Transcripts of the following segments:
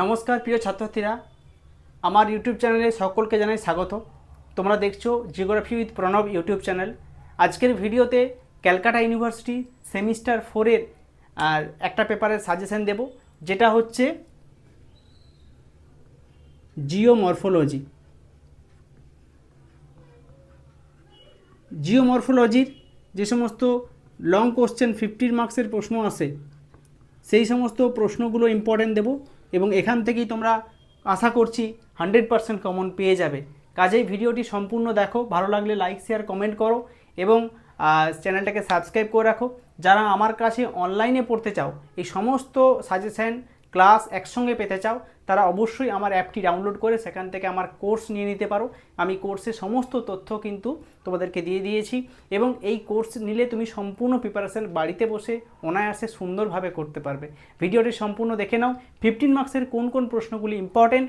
নমস্কার প্রিয় ছাত্রছাত্রীরা, আমার ইউটিউব চ্যানেলে সকলকে জানাই স্বাগত। তোমরা দেখছো geography with Pranab YouTube channel. আজকের ভিডিওতে ক্যালকাটা ইউনিভার্সিটি সেমিস্টার 4-এর একটা পেপারের সাজেশন দেব, যেটা হচ্ছে জিওমরফোলজি। জিওমরফোলজির যে সমস্ত লং কোশ্চেন 50 মার্কসের প্রশ্ন আসে, সেই সমস্ত প্রশ্নগুলো ইম্পর্টেন্ট দেব এবং এখান থেকেই তোমরা আশা করছি 100% কমন পেয়ে যাবে। কাজেই ভিডিওটি সম্পূর্ণ দেখো, ভালো লাগলে লাইক শেয়ার কমেন্ট করো এবং চ্যানেলটাকে সাবস্ক্রাইব করে রাখো। যারা আমার কাছে অনলাইনে পড়তে চাও, এই সমস্ত সাজেশন ক্লাস একসঙ্গে পেতে চাও, তারা অবশ্যই আমার অ্যাপটি ডাউনলোড করে সেখান থেকে আমার কোর্স নিয়ে নিতে পারো। আমি কোর্সের সমস্ত তথ্য কিন্তু তোমাদেরকে দিয়ে দিয়েছি এবং এই কোর্স নিলে তুমি সম্পূর্ণ প্রিপারেশন বাড়িতে বসে অনায়াসে সুন্দরভাবে করতে পারবে। ভিডিওটি সম্পূর্ণ দেখে নাও, 15 মার্কসের কোন কোন প্রশ্নগুলি ইম্পর্টেন্ট,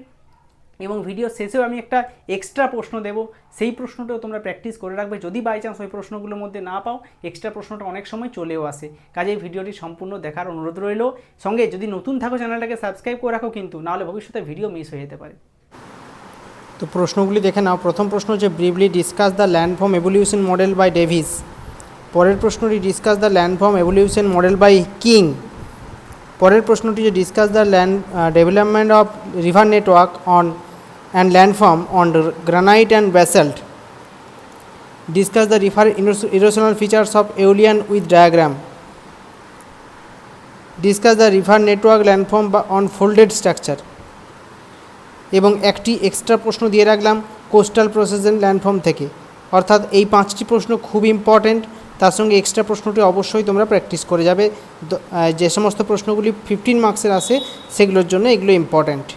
এবং ভিডিও শেষেও আমি একটা এক্সট্রা প্রশ্ন দেব, সেই প্রশ্নটাও তোমরা প্র্যাকটিস করে রাখবে। যদি বাই চান্স ওই প্রশ্নগুলোর মধ্যে না পাও, এক্সট্রা প্রশ্নটা অনেক সময় চলেও আসে। কাজেই ভিডিওটি সম্পূর্ণ দেখার অনুরোধ রইল। সঙ্গে যদি নতুন থাকো চ্যানেলটাকে সাবস্ক্রাইব করে রাখো, কিন্তু নাহলে ভবিষ্যতে ভিডিও মিস হয়ে যেতে পারে। তো প্রশ্নগুলি দেখে নাও। প্রথম প্রশ্ন হচ্ছে briefly discuss the landform evolution model by Davis. পরের প্রশ্নটি discuss the landform evolution model by King. পরের প্রশ্নটি যে discuss the land development of river network on and landform on granite and basalt. Discuss the river erosional features of aeolian with diagram. Discuss the river network landform on folded structure. এবং একটি extra প্রশ্ন দিয়ে রাখলাম coastal processing landform থেকে। অর্থাৎ এই 5টি প্রশ্ন খুব ইম্পর্ট্যান্ট, তার সঙ্গে এক্সট্রা প্রশ্নটি অবশ্যই তোমরা প্র্যাকটিস করে যাবে। যে সমস্ত প্রশ্নগুলি 15 মার্কসের আসে, সেগুলোর জন্য এগুলো ইম্পর্ট্যান্ট।